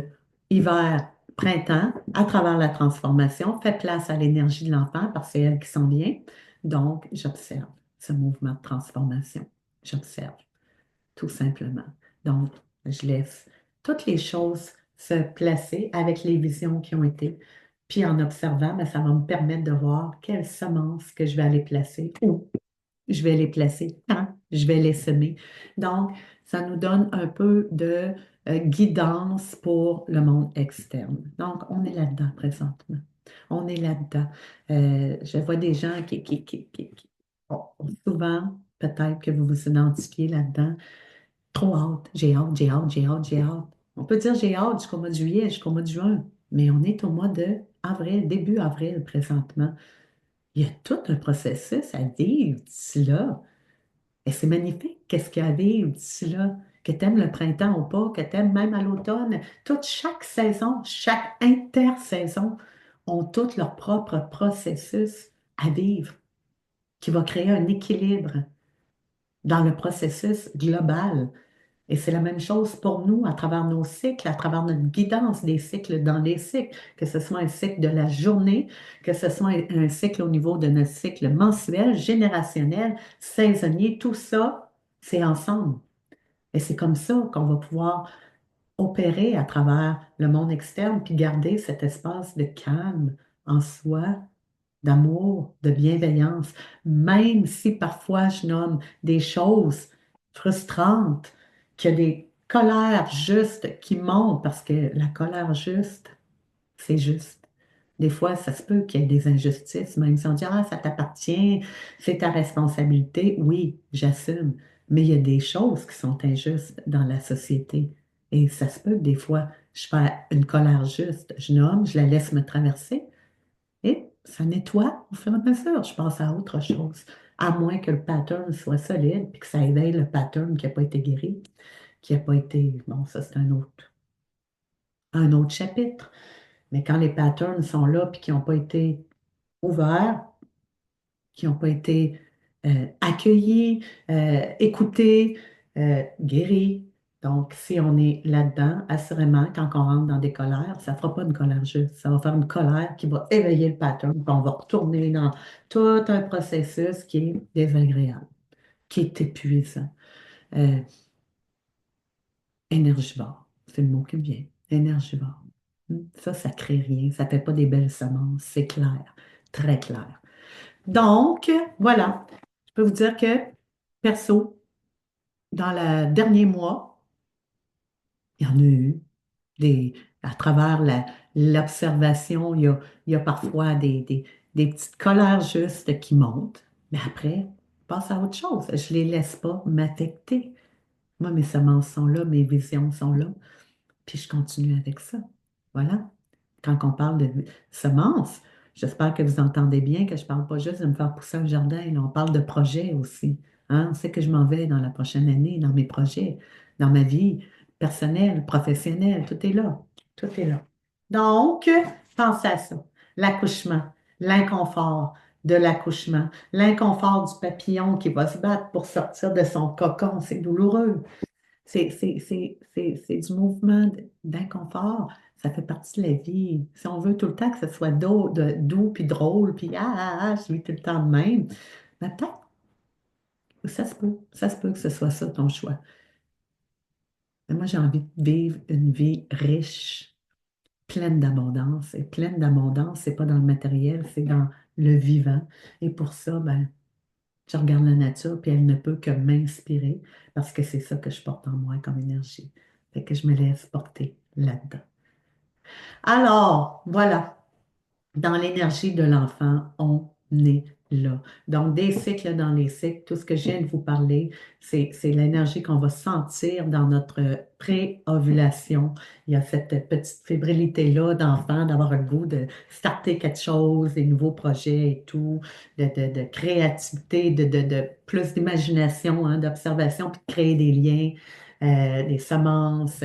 S1: hiver, printemps, à travers la transformation. Fait place à l'énergie de l'enfant parce que c'est elle qui s'en vient. Donc, j'observe ce mouvement de transformation. J'observe tout simplement. Donc, je laisse toutes les choses se placer avec les visions qui ont été. Puis en observant, ben, ça va me permettre de voir quelles semences que je vais aller placer, où je vais les placer, quand je vais les semer. Donc, ça nous donne un peu de guidance pour le monde externe. Donc, on est là-dedans présentement. On est là-dedans. Je vois des gens bon, souvent, peut-être que vous vous identifiez là-dedans. Trop hâte, j'ai hâte, j'ai hâte, j'ai hâte, j'ai hâte. On peut dire j'ai hâte jusqu'au mois de juillet, jusqu'au mois de juin, mais on est au mois de avril, début avril présentement. Il y a tout un processus à vivre d'ici là. Et c'est magnifique, qu'est-ce qu'il y a à vivre d'ici là. Que tu aimes le printemps ou pas, que tu aimes même à l'automne. Chaque saison, chaque intersaison ont tous leur propre processus à vivre qui va créer un équilibre dans le processus global. Et c'est la même chose pour nous à travers nos cycles, à travers notre guidance des cycles dans les cycles, que ce soit un cycle de la journée, que ce soit un cycle au niveau de notre cycle mensuel, générationnel, saisonnier, tout ça, c'est ensemble. Et c'est comme ça qu'on va pouvoir opérer à travers le monde externe, puis garder cet espace de calme en soi, d'amour, de bienveillance, même si parfois je nomme des choses frustrantes, qu'il y a des colères justes qui montent, parce que la colère juste, c'est juste. Des fois, ça se peut qu'il y ait des injustices, même si on dit, ah, ça t'appartient, c'est ta responsabilité. Oui, j'assume, mais il y a des choses qui sont injustes dans la société. Et ça se peut que des fois, je fais une colère juste, je nomme, je la laisse me traverser, et ça nettoie au fur et à mesure. Je passe à autre chose. À moins que le pattern soit solide, puis que ça éveille le pattern qui n'a pas été guéri, qui n'a pas été. Bon, ça, c'est un autre chapitre. Mais quand les patterns sont là, puis qui n'ont pas été ouverts, qui n'ont pas été accueillis, écoutés, guéris. Donc, si on est là-dedans, assurément, quand on rentre dans des colères, ça ne fera pas une colère juste. Ça va faire une colère qui va éveiller le pattern, puis on va retourner dans tout un processus qui est désagréable, qui est épuisant, euh, énergivore. C'est le mot qui me vient. Énergivore. Ça ne crée rien. Ça ne fait pas des belles semences. C'est clair, très clair. Donc, voilà. Je peux vous dire que, perso, dans le dernier mois, il y en a eu à travers l'observation, il y a parfois des petites colères justes qui montent, mais après, je passe à autre chose. Je ne les laisse pas m'affecter. Moi, mes semences sont là, mes visions sont là, puis je continue avec ça. Voilà. Quand on parle de semences, j'espère que vous entendez bien que je ne parle pas juste de me faire pousser un jardin. Là, on parle de projet aussi. Hein? On sait que je m'en vais dans la prochaine année, dans mes projets, dans ma vie personnelle, professionnelle. Tout est là. Tout est là. Donc, pensez à ça. L'accouchement, l'inconfort de l'accouchement, l'inconfort du papillon qui va se battre pour sortir de son cocon. C'est douloureux. C'est du mouvement d'inconfort. Ça fait partie de la vie. Si on veut tout le temps que ce soit doux puis drôle, puis je vis tout le temps de même, ben peut-être que ça se peut que ce soit ça ton choix. Mais moi, j'ai envie de vivre une vie riche, pleine d'abondance. Et pleine d'abondance, c'est pas dans le matériel, c'est dans le vivant. Et pour ça, ben, je regarde la nature, puis elle ne peut que m'inspirer parce que c'est ça que je porte en moi comme énergie. Fait que je me laisse porter là-dedans. Alors, voilà, dans l'énergie de l'enfant, on est là. Donc, des cycles dans les cycles, tout ce que je viens de vous parler, c'est l'énergie qu'on va sentir dans notre pré-ovulation. Il y a cette petite fébrilité-là d'enfant, d'avoir le goût de starter quelque chose, des nouveaux projets et tout, de créativité, de plus d'imagination, hein, d'observation, puis de créer des liens, des semences.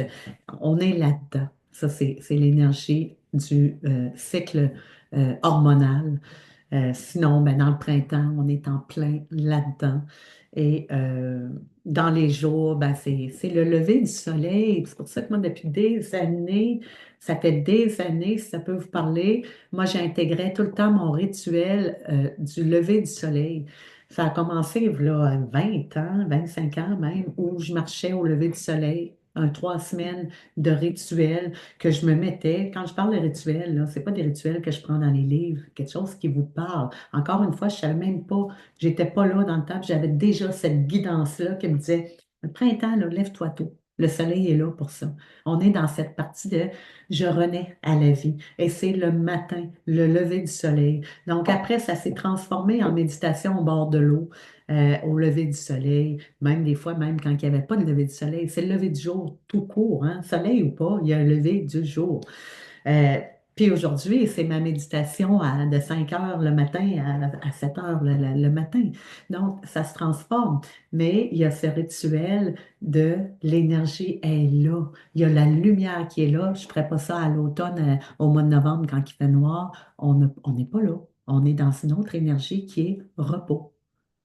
S1: On est là-dedans. Ça, c'est l'énergie du cycle hormonal. Sinon, ben, dans le printemps, on est en plein là-dedans. Et dans les jours, ben, c'est le lever du soleil. C'est pour ça que moi, depuis des années, ça fait des années, si ça peut vous parler, moi, j'intégrais tout le temps mon rituel du lever du soleil. Ça a commencé là, à 20 ans, 25 ans même, où je marchais au lever du soleil, 3 semaines de rituel que je me mettais. Quand je parle de rituels, là, c'est pas des rituels que je prends dans les livres, quelque chose qui vous parle. Encore une fois, je savais même pas, j'étais pas là dans le temps, puis j'avais déjà cette guidance-là qui me disait, le printemps, là, lève-toi tôt. Le soleil est là pour ça. On est dans cette partie de je renais à la vie. Et c'est le matin, le lever du soleil. Donc après, ça s'est transformé en méditation au bord de l'eau, au lever du soleil. Même des fois, même quand il n'y avait pas de lever du soleil, c'est le lever du jour tout court, hein, soleil ou pas, il y a un lever du jour. Euh, Puis aujourd'hui, c'est ma méditation de 5 heures le matin à 7 heures le matin. Donc, ça se transforme. Mais il y a ce rituel de l'énergie est là. Il y a la lumière qui est là. Je ne ferai pas ça à l'automne, au mois de novembre, quand il fait noir. On n'est pas là. On est dans une autre énergie qui est repos.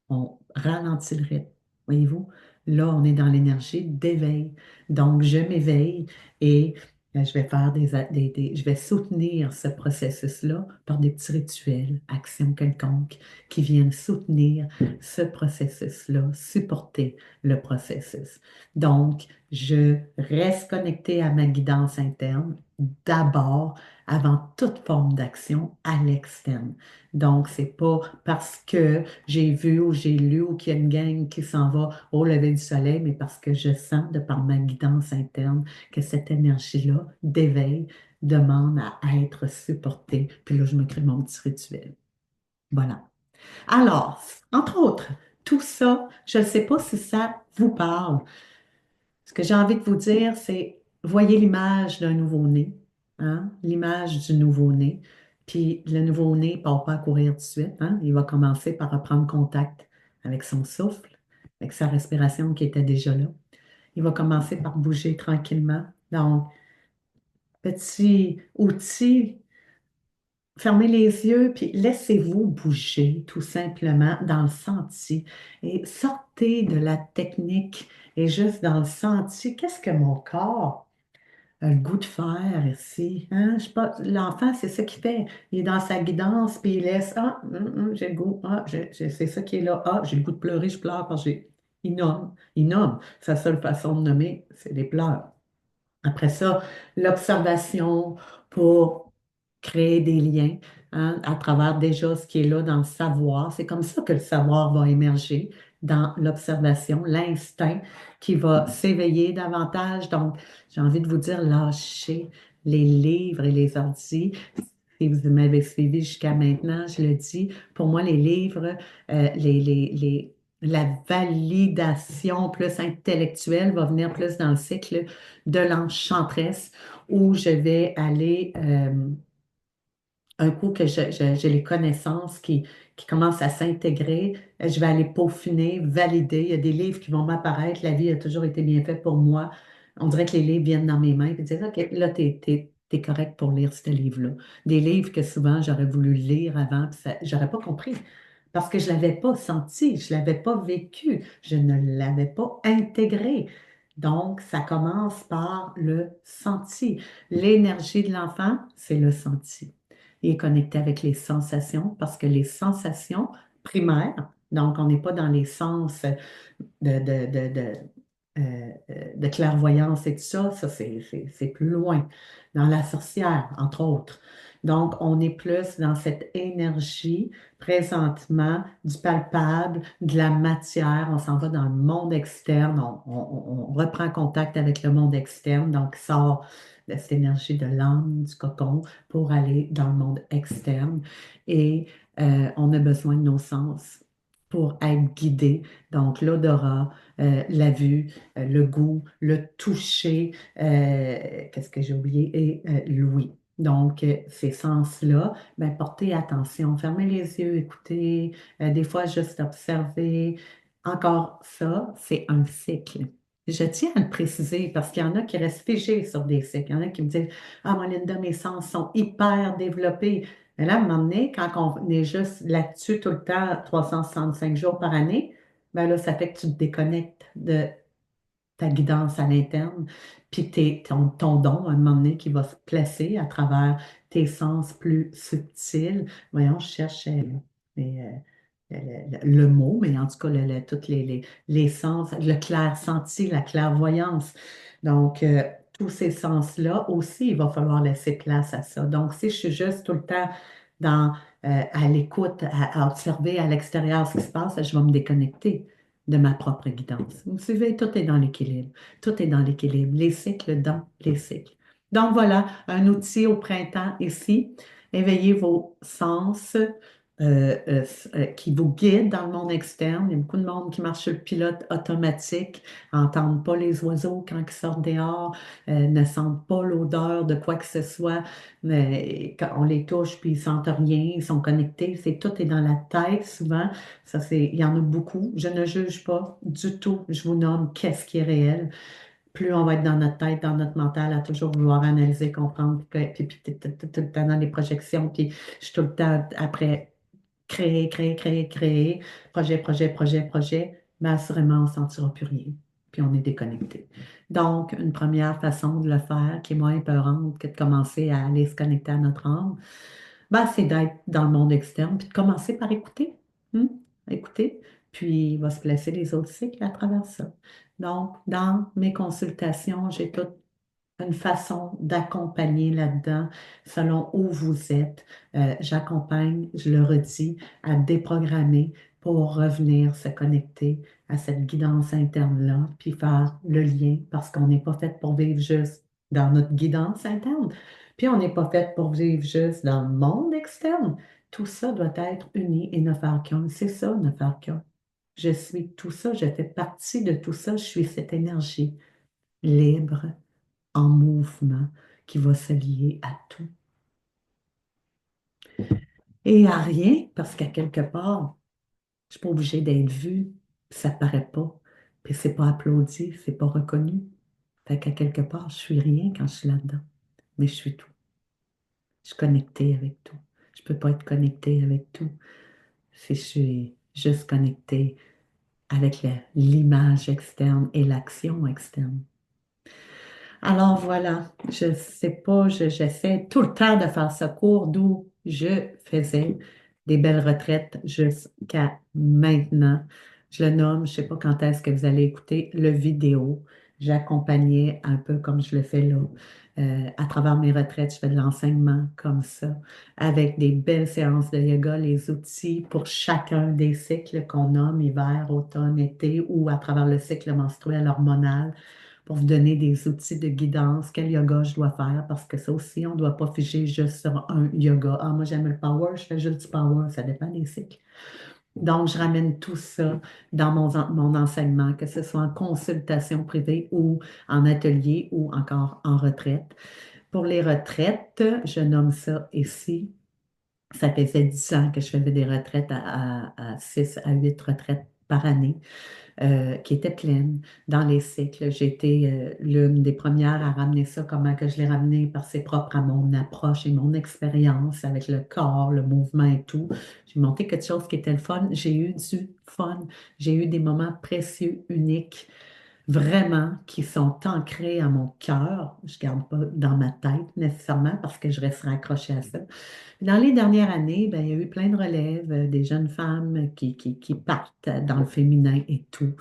S1: On ralentit le rythme. Voyez-vous? Là, on est dans l'énergie d'éveil. Donc, je m'éveille et je vais faire je vais soutenir ce processus-là par des petits rituels, actions quelconques qui viennent soutenir ce processus-là, supporter le processus. Donc, je reste connectée à ma guidance interne d'abord, avant toute forme d'action à l'externe. Donc, c'est pas parce que j'ai vu ou j'ai lu ou qu'il y a une gang qui s'en va au lever du soleil, mais parce que je sens de par ma guidance interne que cette énergie-là d'éveil demande à être supportée. Puis là, je me crée mon petit rituel. Voilà. Alors, entre autres, tout ça, je ne sais pas si ça vous parle. Ce que j'ai envie de vous dire, c'est voyez l'image d'un nouveau-né, hein, l'image du nouveau-né. Puis le nouveau-né ne part pas à courir tout de suite, hein. Il va commencer par reprendre contact avec son souffle, avec sa respiration qui était déjà là. Il va commencer par bouger tranquillement. Donc, petit outil, fermez les yeux, puis laissez-vous bouger tout simplement dans le senti et sortez de la technique et juste dans le senti. Qu'est-ce que mon corps a le goût de faire ici? Hein? Je sais pas, l'enfant, c'est ça qu'il fait. Il est dans sa guidance, puis il laisse, ah, j'ai le goût, ah, c'est ça qui est là, ah, j'ai le goût de pleurer, je pleure parce que il nomme, il nomme. Sa seule façon de nommer, c'est des pleurs. Après ça, l'observation pour créer des liens, hein, à travers déjà ce qui est là dans le savoir. C'est comme ça que le savoir va émerger dans l'observation, l'instinct qui va s'éveiller davantage. Donc, j'ai envie de vous dire, lâchez les livres et les ordi. Si vous m'avez suivi jusqu'à maintenant, je le dis, pour moi, les livres, la validation plus intellectuelle va venir plus dans le cycle de l'enchantresse où je vais aller un coup que j'ai les connaissances qui commencent à s'intégrer, je vais aller peaufiner, valider. Il y a des livres qui vont m'apparaître. La vie a toujours été bien faite pour moi. On dirait que les livres viennent dans mes mains et disent, OK, là, t'es correct pour lire ce livre-là. Des livres que souvent j'aurais voulu lire avant, puis j'aurais pas compris. Parce que je ne l'avais pas senti, je ne l'avais pas vécu, je ne l'avais pas intégré. Donc, ça commence par le senti. L'énergie de l'enfant, c'est le senti. Il est connecté avec les sensations parce que les sensations primaires, donc on n'est pas dans les sens de clairvoyance et tout ça, c'est plus loin. Dans la sorcière, entre autres. Donc, on est plus dans cette énergie présentement du palpable, de la matière. On s'en va dans le monde externe. On reprend contact avec le monde externe. Donc, il sort cette énergie de l'âme, du cocon, pour aller dans le monde externe. Et On a besoin de nos sens pour être guidé. Donc, l'odorat, la vue, le goût, le toucher, qu'est-ce que j'ai oublié? Et l'ouïe. Donc, ces sens-là, ben, portez attention, fermez les yeux, écoutez, des fois juste observer. Encore ça, c'est un cycle. Je tiens à le préciser parce qu'il y en a qui restent figés sur des cycles. Il y en a qui me disent, ah, moi, Linda, mes sens sont hyper développés. Mais là, à un moment donné, quand on est juste là-dessus tout le temps, 365 jours par année, ben là, ça fait que tu te déconnectes de ta guidance à l'interne, puis ton don, à un moment donné, qui va se placer à travers tes sens plus subtils. Voyons, je cherche le mot, mais en tout cas, tous les sens, le clair senti, la clairvoyance. Donc, tous ces sens-là aussi, il va falloir laisser place à ça. Donc, si je suis juste tout le temps dans, à l'écoute, à observer à l'extérieur ce qui se passe, je vais me déconnecter de ma propre guidance. Vous savez, tout est dans l'équilibre. Tout est dans l'équilibre. Les cycles dans les cycles. Donc, voilà, un outil au printemps ici. Éveillez vos sens qui vous guide dans le monde externe. Il y a beaucoup de monde qui marche sur le pilote automatique, n'entendent pas les oiseaux quand ils sortent dehors, ne sentent pas l'odeur de quoi que ce soit. Mais quand on les touche, puis ils sentent rien, ils sont connectés. Tout est dans la tête souvent. Ça, il y en a beaucoup. Je ne juge pas du tout. Je vous nomme qu'est-ce qui est réel. Plus on va être dans notre tête, dans notre mental, à toujours vouloir analyser, comprendre, puis tout le temps dans les projections, puis je suis tout le temps après créer, créer, créer, créer, projet, projet, projet, projet, mais assurément, on ne sentira plus rien. Puis on est déconnecté. Donc, une première façon de le faire, qui est moins épeurante que de commencer à aller se connecter à notre âme, ben, c'est d'être dans le monde externe, puis de commencer par écouter. Hmm? Écouter, puis il va se placer les autres cycles à travers ça. Donc, dans mes consultations, j'ai tout une façon d'accompagner là-dedans selon où vous êtes. J'accompagne, je le redis, à déprogrammer pour revenir se connecter à cette guidance interne-là, puis faire le lien, parce qu'on n'est pas fait pour vivre juste dans notre guidance interne, puis on n'est pas fait pour vivre juste dans le monde externe. Tout ça doit être uni et ne faire qu'un. C'est ça, ne faire qu'un. Je suis tout ça, je fais partie de tout ça, je suis cette énergie libre en mouvement qui va se lier à tout et à rien, parce qu'à quelque part, je ne suis pas obligée d'être vue, puis ça ne paraît pas, puis c'est pas applaudi, c'est pas reconnu. Fait qu'à quelque part, je suis rien quand je suis là-dedans, mais je suis tout. Je suis connectée avec tout. Je ne peux pas être connectée avec tout si je suis juste connectée avec l'image externe et l'action externe. Alors voilà, je sais pas, j'essaie tout le temps de faire ce cours d'où je faisais des belles retraites jusqu'à maintenant. Je le nomme, je sais pas quand est-ce que vous allez écouter le vidéo. J'accompagnais un peu comme je le fais là. À travers mes retraites, je fais de l'enseignement comme ça, avec des belles séances de yoga, les outils pour chacun des cycles qu'on nomme hiver, automne, été ou à travers le cycle menstruel hormonal pour vous donner des outils de guidance, quel yoga je dois faire, parce que ça aussi, on ne doit pas figer juste sur un yoga. Ah, moi, j'aime le power, je fais juste du power, ça dépend des cycles. Donc, je ramène tout ça dans mon enseignement, que ce soit en consultation privée ou en atelier ou encore en retraite. Pour les retraites, je nomme ça ici. Ça faisait 10 ans que je faisais des retraites à 6 à 8 retraites par année qui était pleine dans les cycles. J'ai été l'une des premières à ramener ça, comment que je l'ai ramené parce que c'est propre à mon approche et mon expérience avec le corps, le mouvement et tout. J'ai monté quelque chose qui était le fun. J'ai eu du fun. J'ai eu des moments précieux, uniques, vraiment, qui sont ancrés à mon cœur. Je ne garde pas dans ma tête nécessairement parce que je resterai accrochée à ça. Dans les dernières années, ben, il y a eu plein de relèves, des jeunes femmes qui partent dans le féminin et tout.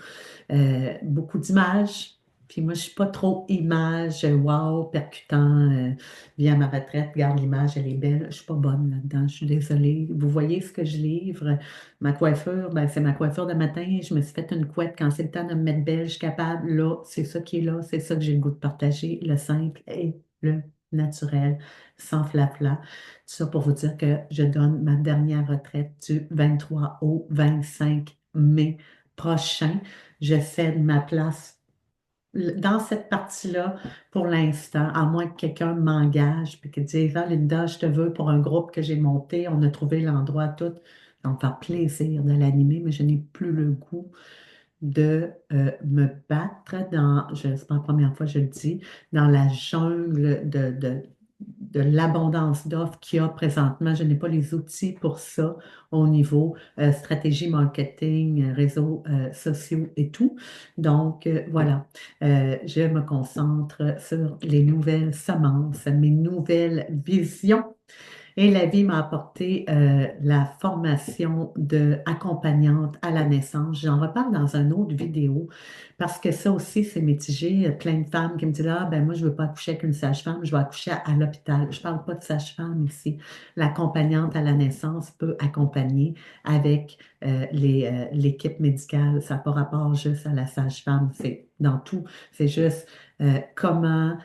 S1: Beaucoup d'images. Puis moi, je ne suis pas trop image, wow, percutant, viens à ma retraite, regarde l'image, elle est belle. Je ne suis pas bonne là-dedans, je suis désolée. Vous voyez ce que je livre. Ma coiffure, ben, c'est ma coiffure de matin. Je me suis fait une couette quand c'est le temps de me mettre belle, je suis capable. Là, c'est ça qui est là, c'est ça que j'ai le goût de partager, le simple et le naturel, sans flafla. Tout ça pour vous dire que je donne ma dernière retraite du 23 au 25 mai prochain. Je cède ma place dans cette partie-là pour l'instant, à moins que quelqu'un m'engage et qu'il dise, ah, Linda, je te veux pour un groupe que j'ai monté, on a trouvé l'endroit tout. Ça va me faire plaisir de l'animer, mais je n'ai plus le goût de me battre dans, c'est pas la première fois que je le dis, dans la jungle de l'abondance d'offres qu'il y a présentement. Je n'ai pas les outils pour ça au niveau stratégie marketing, réseaux sociaux et tout. Donc, voilà. Je me concentre sur les nouvelles semences, mes nouvelles visions et la vie m'a apporté la formation de accompagnante à la naissance. J'en reparle dans une autre vidéo parce que ça aussi, c'est mitigé. Il y a plein de femmes qui me disent, ah, ben moi, je ne veux pas accoucher avec une sage-femme, je vais accoucher à l'hôpital. Je ne parle pas de sage-femme ici. L'accompagnante à la naissance peut accompagner avec l'équipe médicale. Ça n'a pas rapport juste à la sage-femme, c'est dans tout. C'est juste comment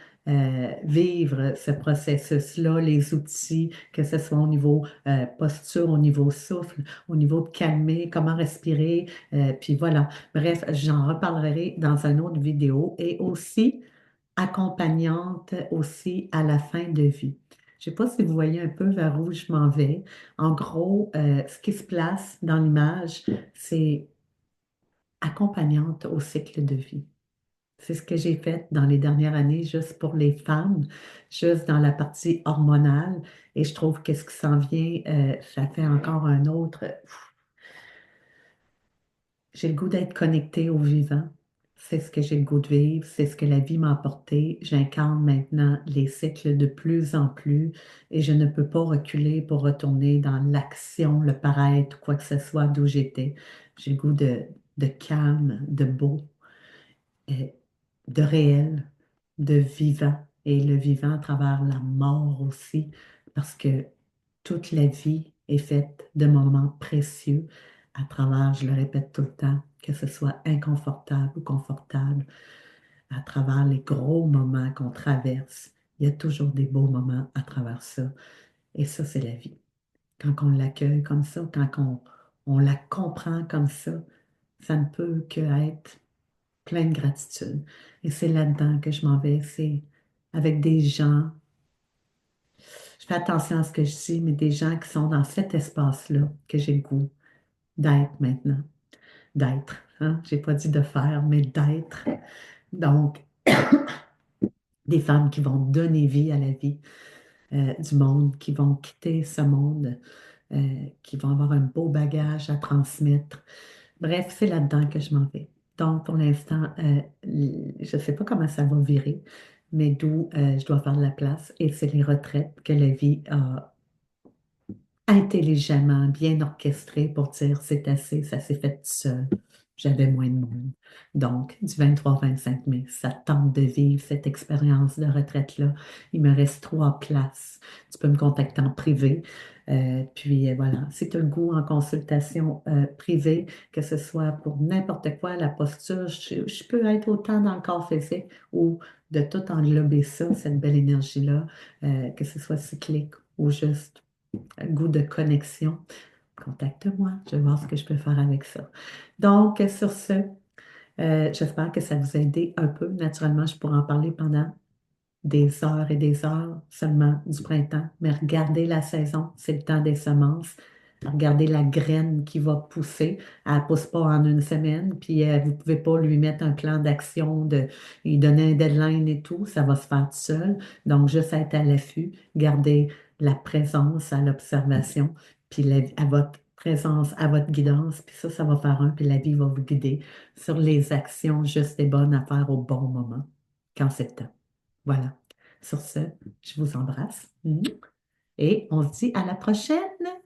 S1: vivre ce processus-là, les outils, que ce soit au niveau posture, au niveau souffle, au niveau de calmer, comment respirer, puis voilà. Bref, j'en reparlerai dans une autre vidéo et aussi accompagnante aussi à la fin de vie. Je ne sais pas si vous voyez un peu vers où je m'en vais. En gros, ce qui se place dans l'image, c'est accompagnante au cycle de vie. C'est ce que j'ai fait dans les dernières années, juste pour les femmes, juste dans la partie hormonale. Et je trouve que ce qui s'en vient, ça fait encore un autre. J'ai le goût d'être connectée au vivant. C'est ce que j'ai le goût de vivre, c'est ce que la vie m'a apporté. J'incarne maintenant les cycles de plus en plus et je ne peux pas reculer pour retourner dans l'action, le paraître, quoi que ce soit d'où j'étais. J'ai le goût de calme, de beau, euh, de réel, de vivant, et le vivant à travers la mort aussi, parce que toute la vie est faite de moments précieux à travers, je le répète tout le temps, que ce soit inconfortable ou confortable, à travers les gros moments qu'on traverse, il y a toujours des beaux moments à travers ça. Et ça, c'est la vie. Quand on l'accueille comme ça, quand on la comprend comme ça ne peut que être plein de gratitude. Et c'est là-dedans que je m'en vais. C'est avec des gens, je fais attention à ce que je dis, mais des gens qui sont dans cet espace-là que j'ai le goût d'être maintenant. D'être. Hein? Je n'ai pas dit de faire, mais d'être. Donc, des femmes qui vont donner vie à la vie du monde, qui vont quitter ce monde, qui vont avoir un beau bagage à transmettre. Bref, c'est là-dedans que je m'en vais. Donc, pour l'instant, je ne sais pas comment ça va virer, mais d'où je dois faire de la place. Et c'est les retraites que la vie a intelligemment, bien orchestrées pour dire c'est assez, ça s'est fait tout seul. J'avais moins de monde. Donc, du 23 au 25 mai, ça tente de vivre cette expérience de retraite-là. Il me reste 3 places. Tu peux me contacter en privé. Puis voilà, si tu as le goût en consultation privée, que ce soit pour n'importe quoi, la posture, je peux être autant dans le corps physique ou de tout englober ça, cette belle énergie-là, que ce soit cyclique ou juste goût de connexion. Contacte-moi, je vais voir ce que je peux faire avec ça. Donc, sur ce, j'espère que ça vous a aidé un peu. Naturellement, je pourrais en parler pendant des heures et des heures seulement du printemps, mais regardez la saison, c'est le temps des semences. Regardez la graine qui va pousser. Elle ne pousse pas en une semaine, puis vous ne pouvez pas lui mettre un plan d'action, lui donner un deadline et tout, ça va se faire tout seul. Donc, juste être à l'affût, garder la présence à l'observation, puis à votre présence, à votre guidance, puis ça va faire un, puis la vie va vous guider sur les actions justes et bonnes à faire au bon moment, quand c'est le temps. Voilà. Sur ce, je vous embrasse. Et on se dit à la prochaine.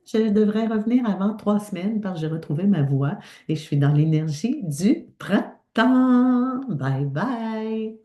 S1: Je devrais revenir avant 3 semaines parce que j'ai retrouvé ma voix et je suis dans l'énergie du printemps. Bye bye.